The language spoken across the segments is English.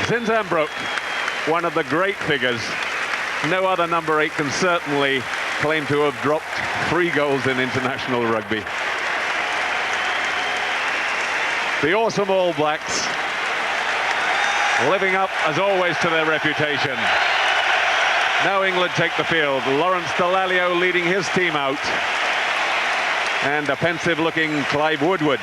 Zinzan Brooke, one of the great figures. No other number 8 can certainly claim to have dropped 3 goals in international rugby. The awesome All Blacks, living up, as always, to their reputation. Now England take the field. Lawrence Dallaglio leading his team out. And a pensive-looking Clive Woodward.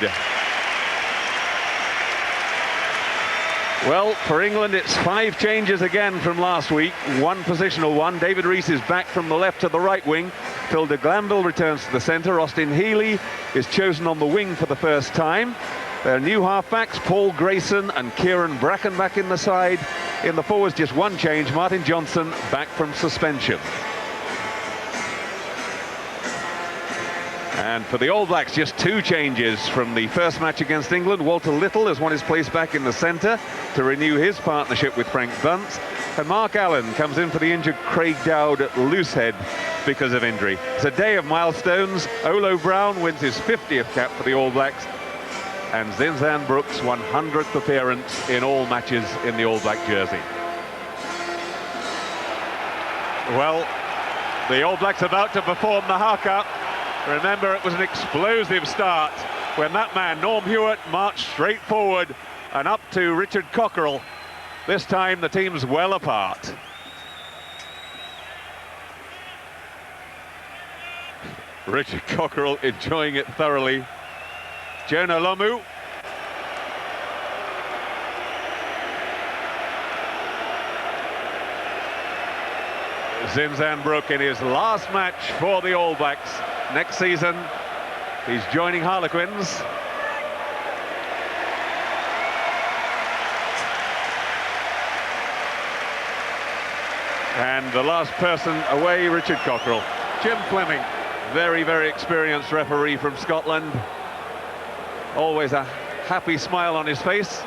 Well, for England, it's 5 changes again from last week. 1 positional one. David Rees is back from the left to the right wing. Phil de Glanville returns to the centre. Austin Healey is chosen on the wing for the first time. Their new halfbacks, Paul Grayson and Kieran Bracken, back in the side. In the forwards, just 1 change. Martin Johnson back from suspension. And for the All Blacks, just 2 changes from the first match against England. Walter Little has won his place back in the centre to renew his partnership with Frank Bunce. And Mark Allen comes in for the injured Craig Dowd at loosehead because of injury. It's a day of milestones. Olo Brown wins his 50th cap for the All Blacks. And Zinzan Brooke's 100th appearance in all matches in the All Black jersey. Well, the All Blacks about to perform the haka. Remember, it was an explosive start when that man, Norm Hewitt, marched straight forward and up to Richard Cockerell. This time the team's well apart. Richard Cockerell enjoying it thoroughly. Jonah Lomu. Zinzan Brooke in his last match for the All Blacks. Next season, he's joining Harlequins. And the last person away, Richard Cockerell. Jim Fleming, very, very experienced referee from Scotland. Always a happy smile on his face.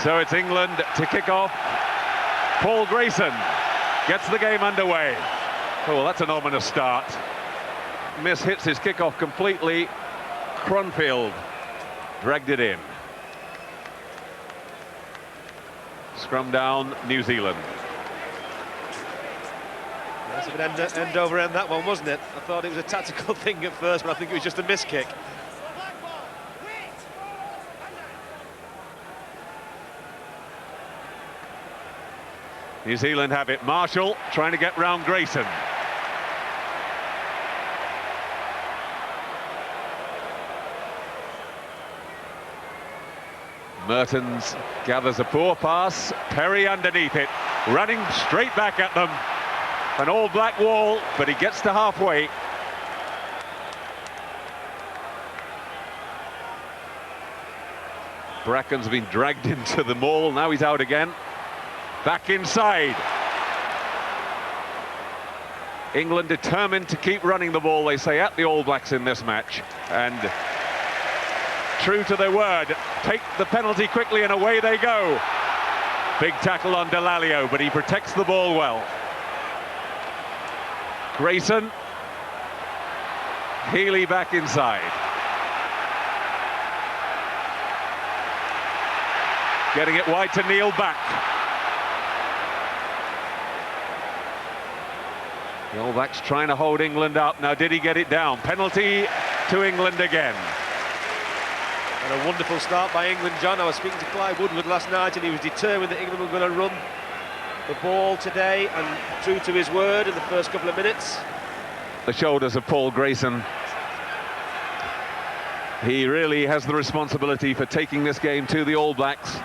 So it's England to kick off. Paul Grayson gets the game underway. Oh, well, that's an ominous start. Miss hits his kickoff completely. Cronfield dragged it in. Scrum down, New Zealand. That's a bit end over end, that one, wasn't it? I thought it was a tactical thing at first, but I think it was just a miss kick. New Zealand have it. Marshall trying to get round Grayson. Mertens gathers a poor pass. Perry underneath it, running straight back at them. An All Black wall, but he gets to halfway. Bracken's been dragged into the maul. Now he's out again. Back inside. England determined to keep running the ball, they say, at the All Blacks in this match. And true to their word, take the penalty quickly and away they go. Big tackle on Dallaglio, but he protects the ball well. Grayson. Healey back inside. Getting it wide to Neil back. The All Blacks trying to hold England up. Now, did he get it down? Penalty to England again. And a wonderful start by England, John. I was speaking to Clive Woodward last night and he was determined that England were going to run the ball today, and true to his word in the first couple of minutes. The shoulders of Paul Grayson. He really has the responsibility for taking this game to the All Blacks.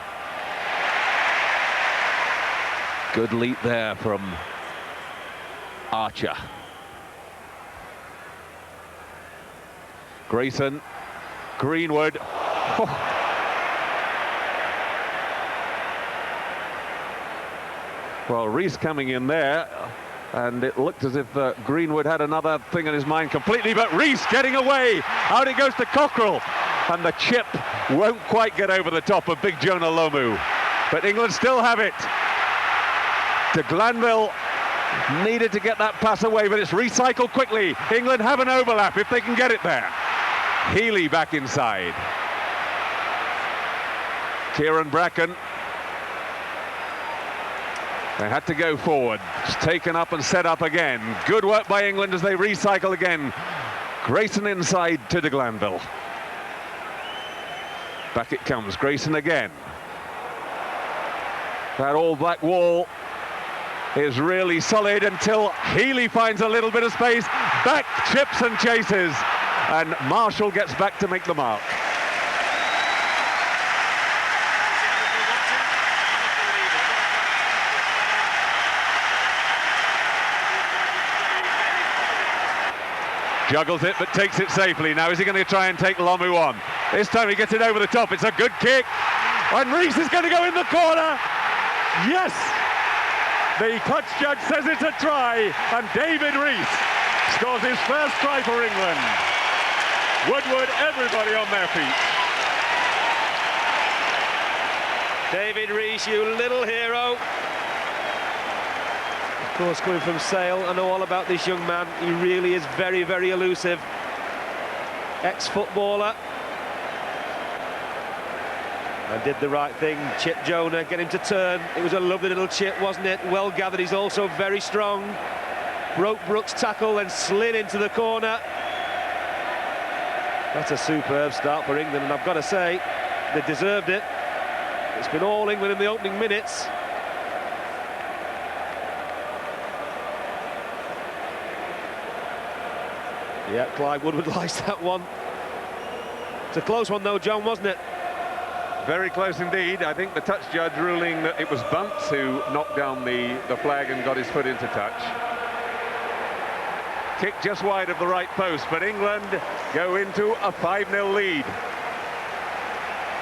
Good leap there from Archer. Grayson, Greenwood. Oh. Well, Rees coming in there, and it looked as if Greenwood had another thing in his mind completely, but Rees getting away. Out it goes to Cockerell, and the chip won't quite get over the top of big Jonah Lomu. But England still have it. De Glanville Needed to get that pass away, but it's recycled quickly. England have an overlap if they can get it there. Healy back inside. Kieran Bracken. They had to go forward. It's taken up and set up again. Good work by England as they recycle again. Grayson inside to de Glanville. Back it comes, Grayson again. That All Black wall is really solid until Healy finds a little bit of space. Back, chips and chases. And Marshall gets back to make the mark. Juggles it, but takes it safely. Now, is he going to try and take Lomu on? This time he gets it over the top. It's a good kick. And Rees is going to go in the corner. Yes! The touch judge says it's a try. And David Rees scores his first try for England. Woodward, everybody on their feet. David Rees, you little hero. Of course, coming from Sale, I know all about this young man. He really is very, very elusive. Ex-footballer. And did the right thing. Chip Jonah, get him to turn. It was a lovely little chip, wasn't it? Well gathered. He's also very strong. Broke Brooks' tackle and slid into the corner. That's a superb start for England, and I've got to say, they deserved it. It's been all England in the opening minutes. Yeah, Clive Woodward likes that one. It's a close one though, John, wasn't it? Very close indeed. I think the touch judge ruling that it was Bunce who knocked down the flag and got his foot into touch. Kick just wide of the right post, but England go into a 5-0 lead.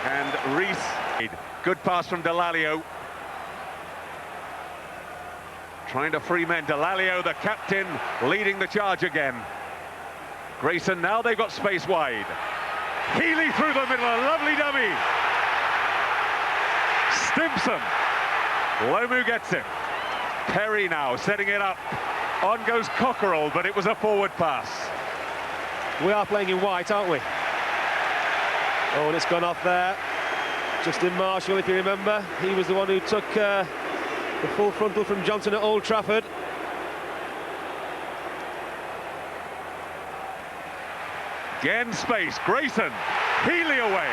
And Rees, good pass from Dallaglio. Trying to free men. Dallaglio, the captain, leading the charge again. Grayson, now they've got space wide. Healy through the middle, a lovely dummy. Stimson. Lomu gets him. Perry now setting it up. On goes Cockerell, but it was a forward pass. We are playing in white, aren't we? Oh, and it's gone off there. Justin Marshall, if you remember, he was the one who took the full frontal from Johnson at Old Trafford. Again space, Grayson, Healy away.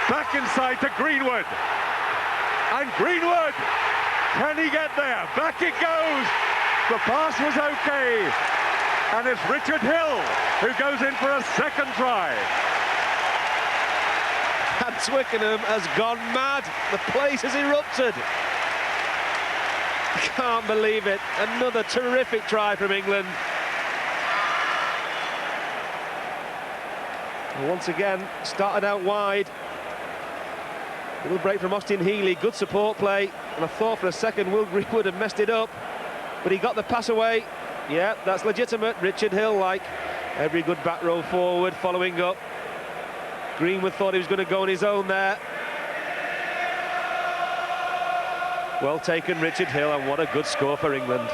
Back inside to Greenwood. And Greenwood, can he get there? Back it goes. The pass was okay. And it's Richard Hill who goes in for a second try. And Twickenham has gone mad. The place has erupted. I can't believe it. Another terrific try from England. And once again, started out wide. Little break from Austin Healy, good support play. And I thought for a second Will Greenwood had messed it up. But he got the pass away. Yeah, that's legitimate. Richard Hill, like every good back row forward, following up. Greenwood thought he was going to go on his own there. Well taken, Richard Hill, and what a good score for England.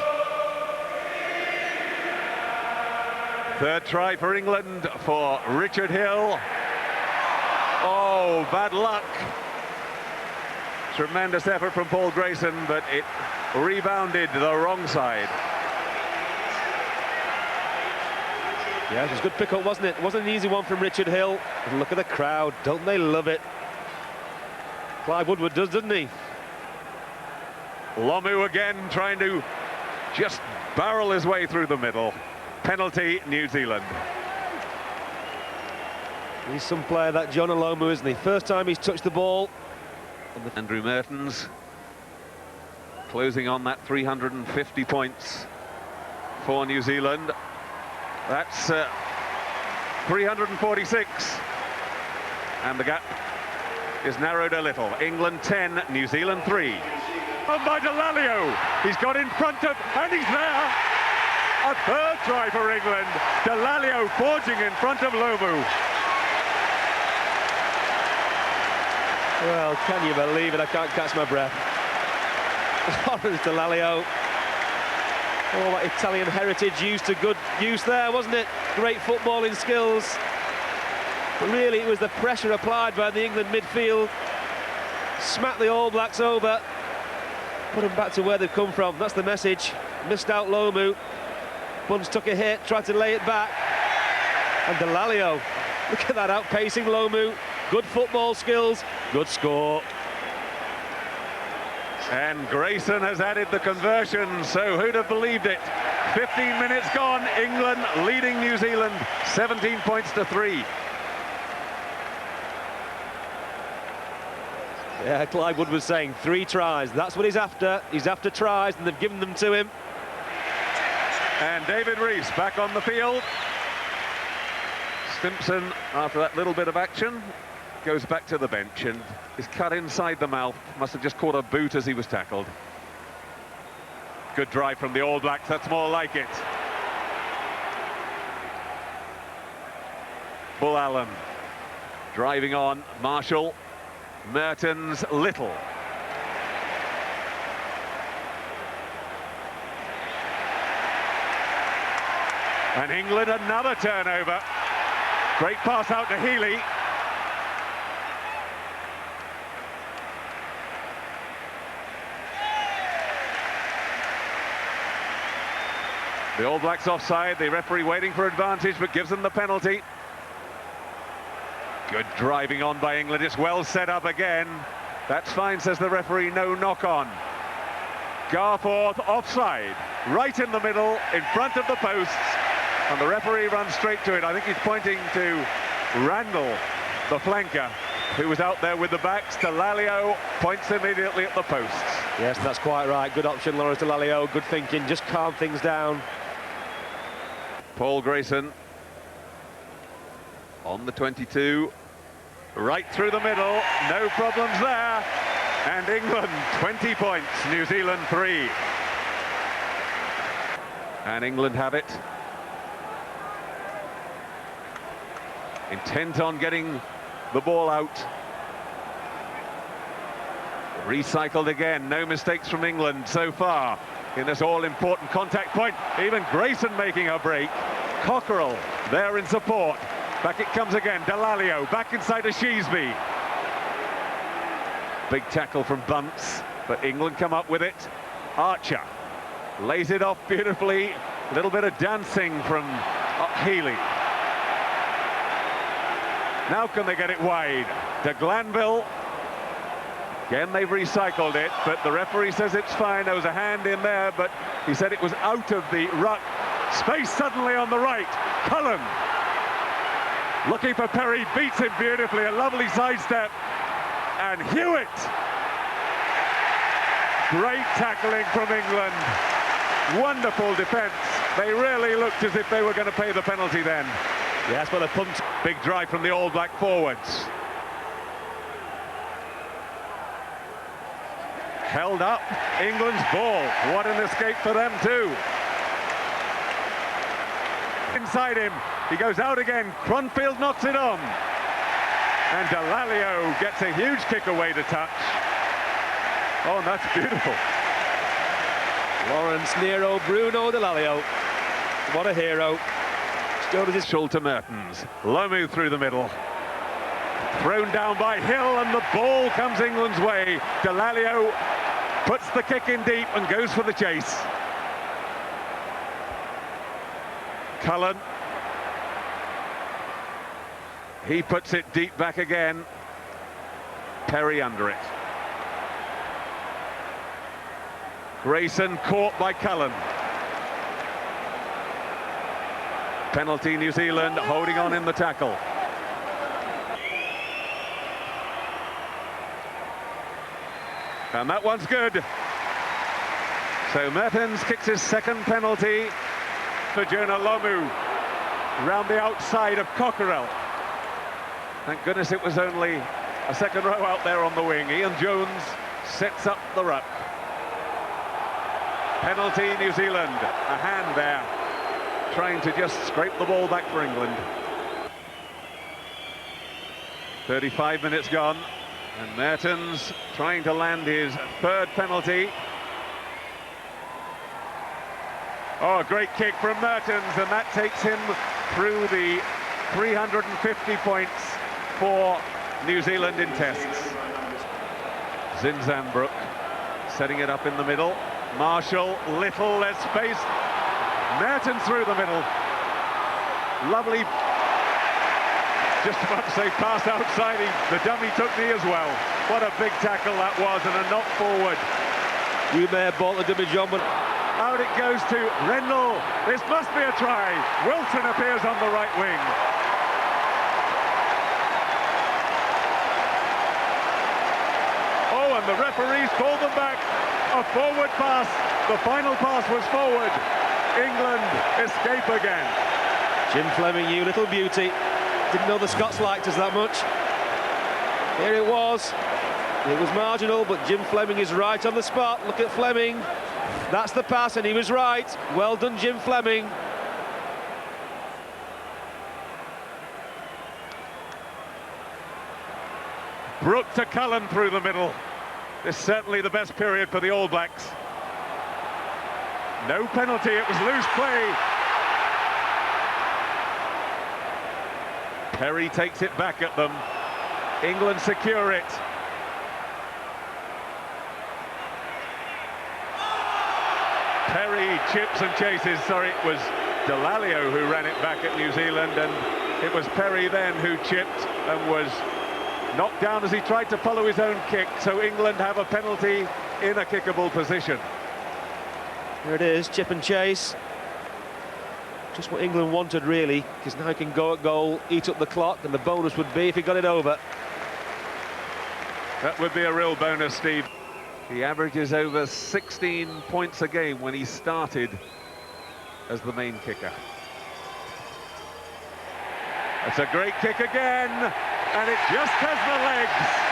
Third try for England for Richard Hill. Oh, bad luck. Tremendous effort from Paul Grayson, but it rebounded the wrong side. Yeah, it was a good pick-up, wasn't it? It wasn't an easy one from Richard Hill. And look at the crowd, don't they love it? Clive Woodward does, doesn't he? Lomu again trying to just barrel his way through the middle. Penalty, New Zealand. He's some player, that John Lomu, isn't he? First time he's touched the ball. Andrew Mertens closing on that 350 points for New Zealand. That's 346. And the gap is narrowed a little. England 10, New Zealand 3. And by Dallaglio, he's got in front of, and he's there. A third try for England. Dallaglio forging in front of Lomu. Well, can you believe it? I can't catch my breath. Lawrence Dallaglio. All that Italian heritage used to good use there, wasn't it? Great footballing skills. But really, it was the pressure applied by the England midfield. Smacked the All Blacks over. Put them back to where they've come from. That's the message. Missed out Lomu. Bunce took a hit, tried to lay it back. And Dallaglio, look at that, outpacing Lomu. Good football skills, good score. And Grayson has added the conversion, so who'd have believed it? 15 minutes gone, England leading New Zealand 17 points to 3. Yeah, Clive Wood was saying 3 tries. That's what he's after. He's after tries, and they've given them to him. And David Rees back on the field. Stimpson, after that little bit of action, goes back to the bench and is cut inside the mouth. Must have just caught a boot as he was tackled. Good drive from the All Blacks, that's more like it. Bull Allen driving on, Marshall, Mertens, Little. And England another turnover. Great pass out to Healy. The All Blacks offside, the referee waiting for advantage but gives them the penalty. Good driving on by England, it's well set up again. That's fine, says the referee, no knock on. Garforth offside, right in the middle, in front of the posts, and the referee runs straight to it. I think he's pointing to Randall, the flanker, who was out there with the backs. Dallaglio points immediately at the posts. Yes, that's quite right. Good option, Lawrence Dallaglio. Good thinking, just calm things down. Paul Grayson on the 22, right through the middle, no problems there. And England 20 points, New Zealand 3. And England have it. Intent on getting the ball out. Recycled again, no mistakes from England so far in this all-important contact point. Even Grayson making a break. Cockerell there in support. Back it comes again, Dallaglio back inside to Sheesby. Big tackle from Bunce, but England come up with it. Archer lays it off beautifully. A little bit of dancing from Healy. Now can they get it wide? De Glanville. Again, they've recycled it, but the referee says it's fine. There was a hand in there, but he said it was out of the ruck. Space suddenly on the right. Cullen looking for Perry, beats him beautifully. A lovely sidestep. And Hewitt. Great tackling from England. Wonderful defence. They really looked as if they were going to pay the penalty then. Yes, but a punt. Big drive from the All Black forwards. Held up, England's ball. What an escape for them too. Inside him, he goes out again. Cronfield knocks it on. And Dallaglio gets a huge kick away to touch. Oh, and that's beautiful. Lawrence Nero, Bruno Dallaglio. What a hero. Still his shoulder to Mertens. Lomu through the middle. Thrown down by Hill, and the ball comes England's way. Dallaglio puts the kick in deep and goes for the chase. Cullen. He puts it deep back again. Perry under it. Grayson caught by Cullen. Penalty New Zealand, holding on in the tackle. And that one's good. So Mertens kicks his second penalty for Jonah Lomu. Round the outside of Cockerell. Thank goodness it was only a second row out there on the wing. Ian Jones sets up the ruck. Penalty New Zealand. A hand there, trying to just scrape the ball back for England. 35 minutes gone, and Mertens trying to land his third penalty. Oh, a great kick from Mertens, and that takes him through the 350 points for New Zealand in tests. Zinzanbrook setting it up in the middle. Marshall, Little, less space. Mertens through the middle. Lovely, just about to say pass outside. The dummy took me as well. What a big tackle that was, and a knock forward. You may have bought the dummy, John, but out it goes to Rendell. This must be a try. Wilson appears on the right wing. Oh, and the referees called them back. A forward pass. The final pass was forward. England escape again. Jim Fleming, you little beauty. Didn't know the Scots liked us that much. Here it was. It was marginal, but Jim Fleming is right on the spot. Look at Fleming. That's the pass, and he was right. Well done, Jim Fleming. Brook to Cullen through the middle. This is certainly the best period for the All Blacks. No penalty, it was loose play. Perry takes it back at them. England secure it. Perry chips and chases. Sorry, it was Dallaglio who ran it back at New Zealand, and it was Perry then who chipped and was knocked down as he tried to follow his own kick. So England have a penalty in a kickable position. There it is, chip and chase. Just what England wanted, really, because now he can go at goal, eat up the clock, and the bonus would be if he got it over. That would be a real bonus, Steve. He averages over 16 points a game when he started as the main kicker. That's a great kick again, and it just has the legs.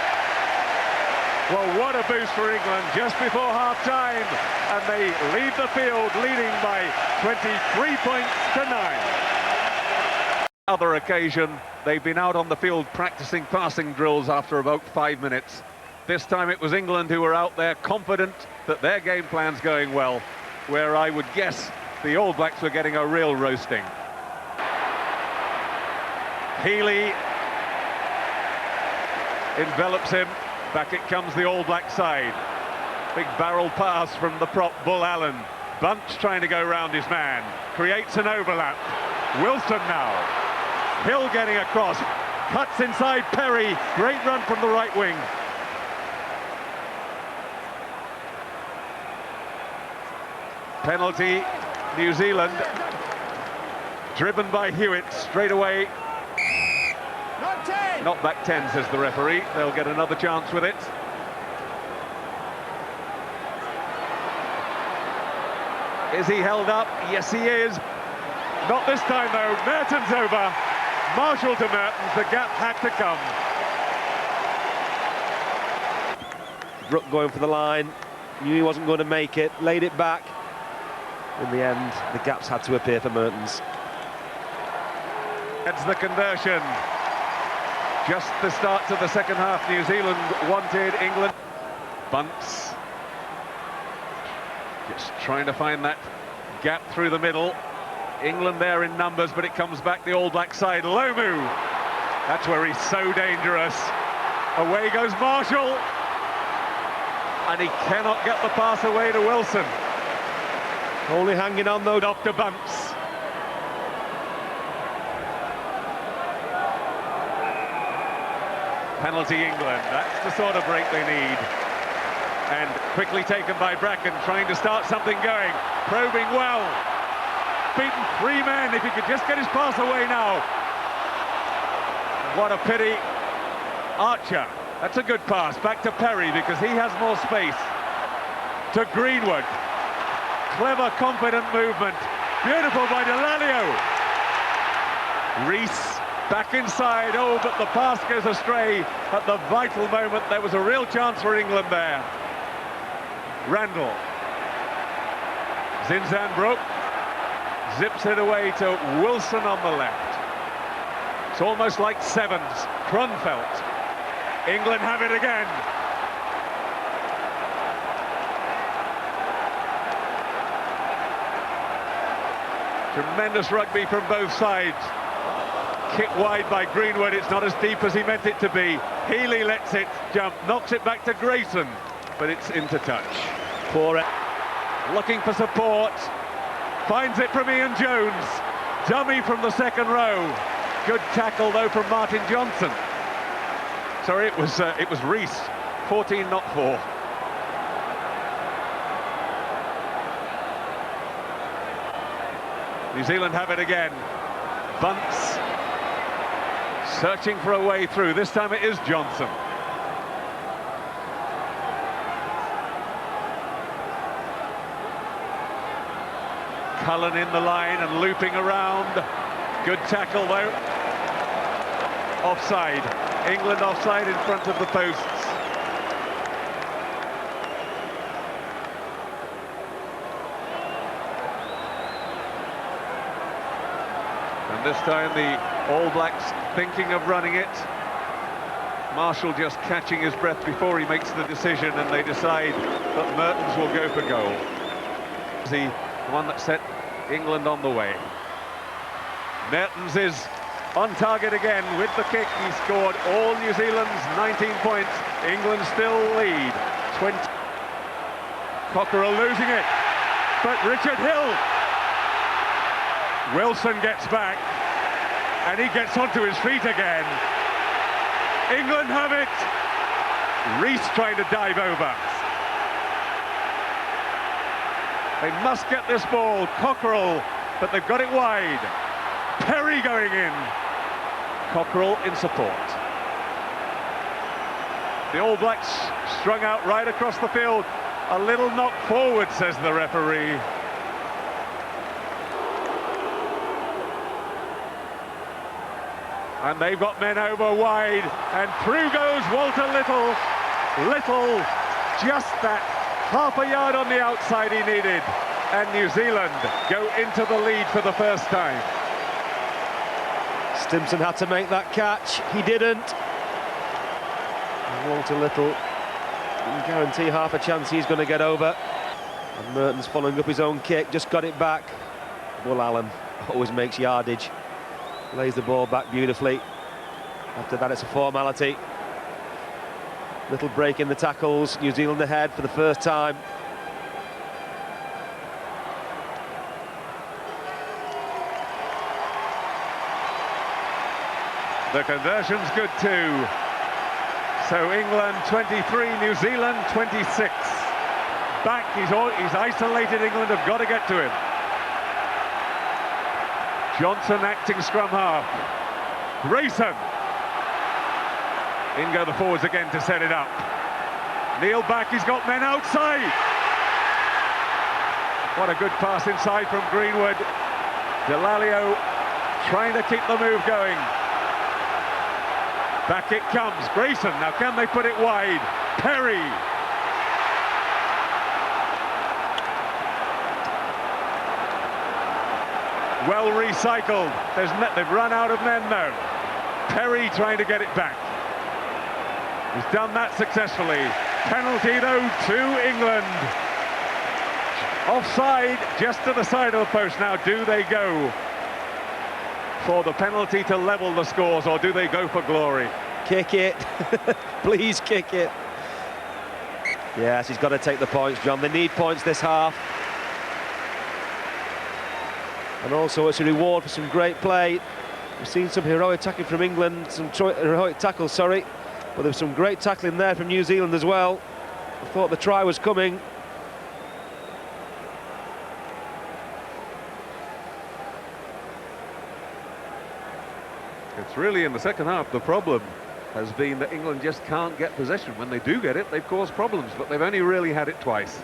Well, what a boost for England just before half-time, and they leave the field leading by 23 points to 9. Other occasion, they've been out on the field practicing passing drills after about 5 minutes. This time it was England who were out there confident that their game plan's going well, where I would guess the All Blacks were getting a real roasting. Healy envelops him. Back it comes the All Black side. Big barrel pass from the prop, Bull Allen. Bunch trying to go round his man. Creates an overlap. Wilson now. Hill getting across. Cuts inside Perry. Great run from the right wing. Penalty, New Zealand. Driven by Hewitt straight away. Not back 10, says the referee. They'll get another chance with it. Is he held up? Yes, he is. Not this time, though. Mertens over. Marshall to Mertens. The gap had to come. Brook going for the line. Knew he wasn't going to make it. Laid it back. In the end, the gaps had to appear for Mertens. That's the conversion. Just the start to the second half. New Zealand wanted, England. Bunce. Just trying to find that gap through the middle. England there in numbers, but it comes back the All Black side. Lomu. That's where he's so dangerous. Away goes Marshall. And he cannot get the pass away to Wilson. Only hanging on, though. Dr. Bunce. Penalty England, that's the sort of break they need. And quickly taken by Bracken, trying to start something going. Probing well. Beaten 3 men, if he could just get his pass away now. What a pity. Archer, that's a good pass. Back to Perry, because he has more space. To Greenwood. Clever, confident movement. Beautiful by Dallaglio. Rees. Back inside, oh, but the pass goes astray at the vital moment. There was a real chance for England there. Randall. Zinzanbrook zips it away to Wilson on the left. It's almost like sevens. Kronfeldt. England have it again. Tremendous rugby from both sides. Kick wide by Greenwood, it's not as deep as he meant it to be. Healy lets it jump, knocks it back to Grayson, but it's into touch. Poor Looking for support, finds it from Ian Jones. Dummy from the second row. Good tackle though from Martin Johnson. Sorry, it was Rees. 14, not 4. New Zealand have it again. Bunce searching for a way through. This time it is Johnson. Cullen in the line and looping around. Good tackle though. Offside. England offside in front of the posts. And this time the All Blacks thinking of running it. Marshall just catching his breath before he makes the decision, and they decide that Mertens will go for goal. The one that set England on the way. Mertens is on target again with the kick. He scored all New Zealand's 19 points. England still lead 20. Cockerell losing it, but Richard Hill. Wilson gets back, and he gets onto his feet again. England have it. Rees trying to dive over. They must get this ball. Cockerell, but they've got it wide. Perry going in. Cockerell in support. The All Blacks strung out right across the field. A little knock forward, says the referee. And they've got men over wide, and through goes Walter Little. Little, just that half a yard on the outside he needed, and New Zealand go into the lead for the first time. Stimson had to make that catch, he didn't. And Walter Little can guarantee half a chance he's going to get over. And Mertens following up his own kick, just got it back. Will Allen always makes yardage. Lays the ball back beautifully. After that it's a formality. Little break in the tackles. New Zealand ahead for the first time. The conversion's good too. So England 23, New Zealand 26. Back, he's isolated England, have got to get to him. Johnson acting scrum half. Grayson. In go the forwards again to set it up. Neil back, he's got men outside. What a good pass inside from Greenwood. Delalio trying to keep the move going. Back it comes. Grayson, now can they put it wide? Perry. Well recycled. They've run out of men though. Perry trying to get it back. He's done that successfully. Penalty though to England. Offside just to the side of the post. Now do they go for the penalty to level the scores, or do they go for glory? Kick it. Please kick it. Yes, he's got to take the points, John. They need points this half. And also it's a reward for some great play. We've seen some heroic tackling from England, some heroic tackles, sorry. But there's some great tackling there from New Zealand as well. I thought the try was coming. It's really in the second half. The problem has been that England just can't get possession. When they do get it, they've caused problems, but they've only really had it twice.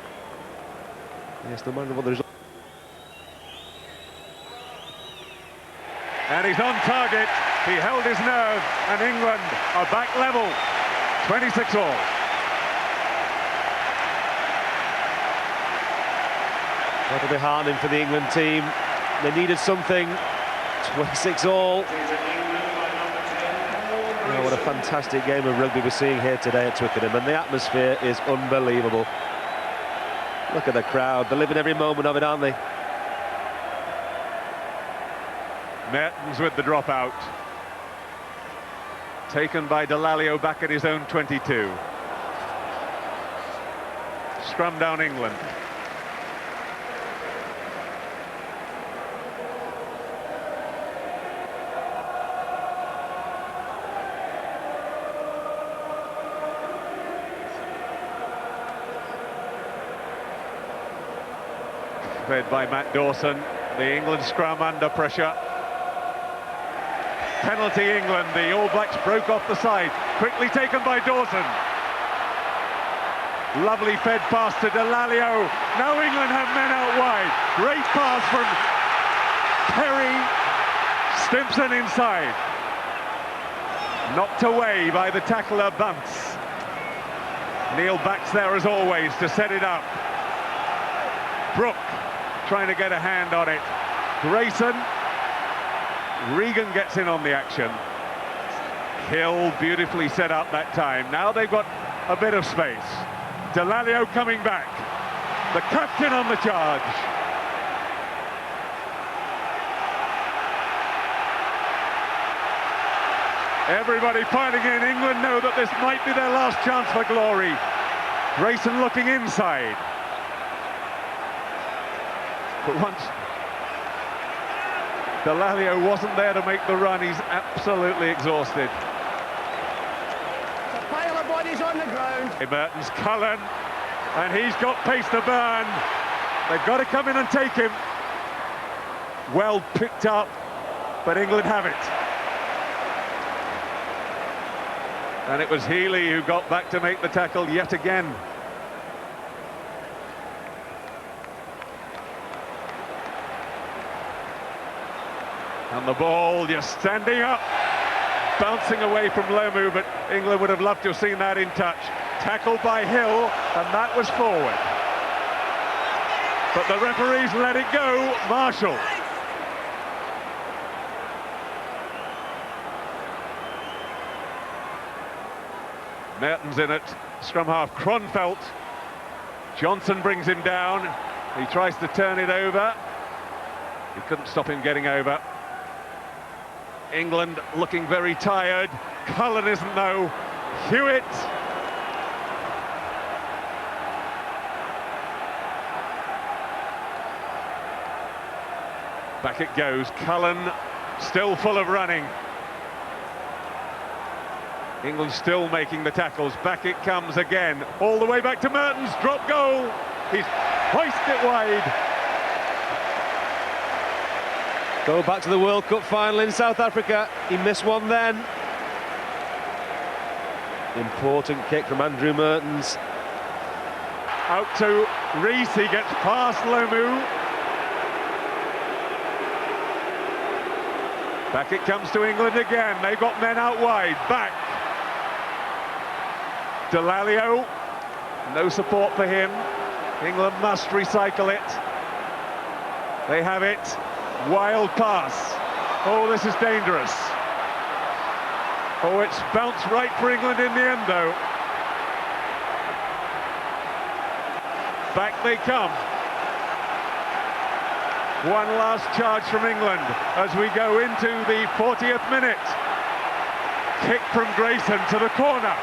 Yes, no matter what the result. And he's on target. He held his nerve, and England are back level. 26 all. That'll be hardening for the England team. They needed something. 26 all. Oh, what a fantastic game of rugby we're seeing here today at Twickenham, and the atmosphere is unbelievable. Look at the crowd. They're living every moment of it, aren't they? Mertens with the dropout. Taken by Dallaglio back at his own 22. Scrum down England. Fed by Matt Dawson. The England scrum under pressure. Penalty England. The All Blacks broke off the side. Quickly taken by Dawson. Lovely fed pass to Dallaglio. Now England have men out wide. Great pass from Perry. Stimson inside. Knocked away by the tackler Bunce. Neil backs there as always to set it up. Brook trying to get a hand on it. Grayson. Regan gets in on the action. Hill beautifully set up that time. Now they've got a bit of space. Dallaglio coming back. The captain on the charge. Everybody piling in. England know that this might be their last chance for glory. Grayson looking inside. But once Dallaglio wasn't there to make the run, he's absolutely exhausted. A pile of bodies on the ground. Mertens, Cullen, and he's got pace to burn. They've got to come in and take him. Well picked up, but England have it. And it was Healy who got back to make the tackle yet again. And the ball just standing up, bouncing away from Lomu, but England would have loved to have seen that in touch. Tackled by Hill, and that was forward. But the referees let it go. Marshall. Mertens in it, scrum half Kronfeldt. Johnson brings him down. He tries to turn it over. He couldn't stop him getting over. England looking very tired. Cullen isn't though. Hewitt. Back it goes. Cullen still full of running. England still making the tackles. Back it comes again. All the way back to Mertens. Drop goal. He's hoisted it wide. Go back to the World Cup final in South Africa. He missed one then. Important kick from Andrew Mertens. Out to Rees. He gets past Lomu. Back it comes to England again. They've got men out wide. Back. Dallaglio, no support for him. England must recycle it. They have it. Wild pass. Oh, this is dangerous. Oh, it's bounced right for England in the end, though. Back they come. One last charge from England as we go into the 40th minute. Kick from Grayson to the corner.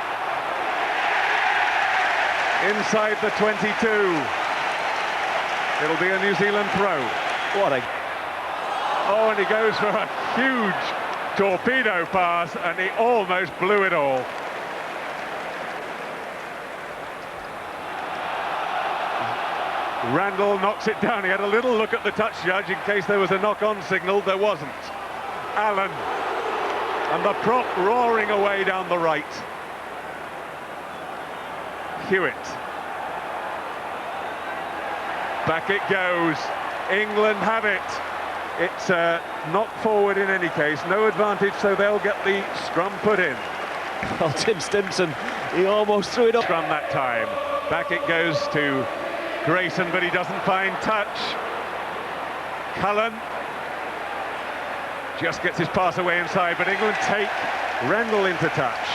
Inside the 22. It'll be a New Zealand throw. What a... Oh, and he goes for a huge torpedo pass, and he almost blew it all. Randall knocks it down. He had a little look at the touch judge in case there was a knock-on signal. There wasn't. Allen. And the prop roaring away down the right. Hewitt. Back it goes. England have it. It's not forward in any case. No advantage, so they'll get the scrum put in. Well, Tim Stimson, he almost threw it up. Scrum that time. Back it goes to Grayson, but he doesn't find touch. Cullen just gets his pass away inside, but England take Randall into touch.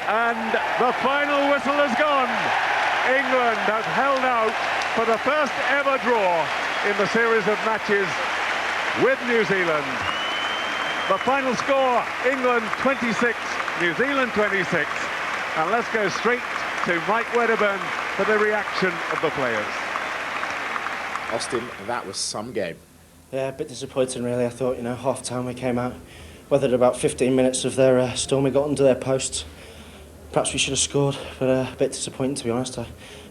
And the final whistle has gone. England have held out for the first ever draw in the series of matches with New Zealand. The final score, England 26, New Zealand 26. And let's go straight to Mike Wedderburn for the reaction of the players. Austin, that was some game. Yeah, a bit disappointing really. I thought, half time we came out, weathered about 15 minutes of their storm. We got under their posts. Perhaps we should have scored, but a bit disappointing to be honest. I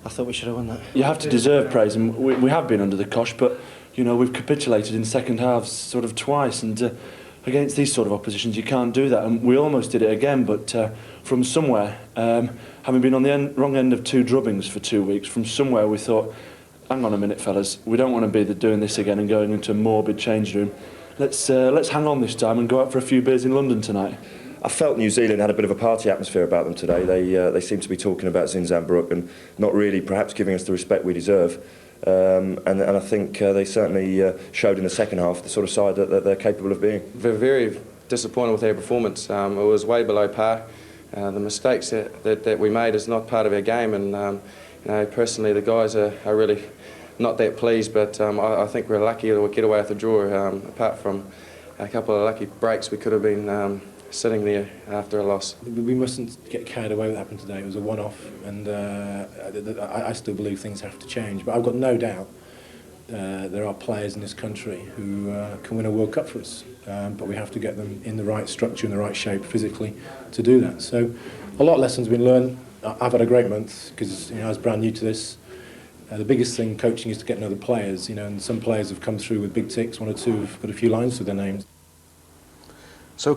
thought we should have won that. You have to deserve praise, and we have been under the cosh, but we've capitulated in second halves sort of twice, and against these sort of oppositions you can't do that, and we almost did it again, but from somewhere, having been on the wrong end of 2 drubbings for 2 weeks, from somewhere we thought, hang on a minute fellas, we don't want to be doing this again and going into a morbid change room. Let's hang on this time and go out for a few beers in London tonight. I felt New Zealand had a bit of a party atmosphere about them today. They seem to be talking about Zinzanbrooke and not really perhaps giving us the respect we deserve. And I think they certainly showed in the second half the sort of side that they're capable of being. We're very disappointed with our performance. It was way below par. The mistakes that we made is not part of our game, and personally the guys are really not that pleased, but I think we're lucky to get away with the draw. Apart from a couple of lucky breaks, we could have been sitting there after a loss. We mustn't get carried away with what happened today. It was a one-off, and I still believe things have to change. But I've got no doubt there are players in this country who can win a World Cup for us. But we have to get them in the right structure, in the right shape physically to do that. So a lot of lessons have been learned. I've had a great month because I was brand new to this. The biggest thing coaching is to get to know the players, and some players have come through with big ticks. 1 or 2 have got a few lines to their names. So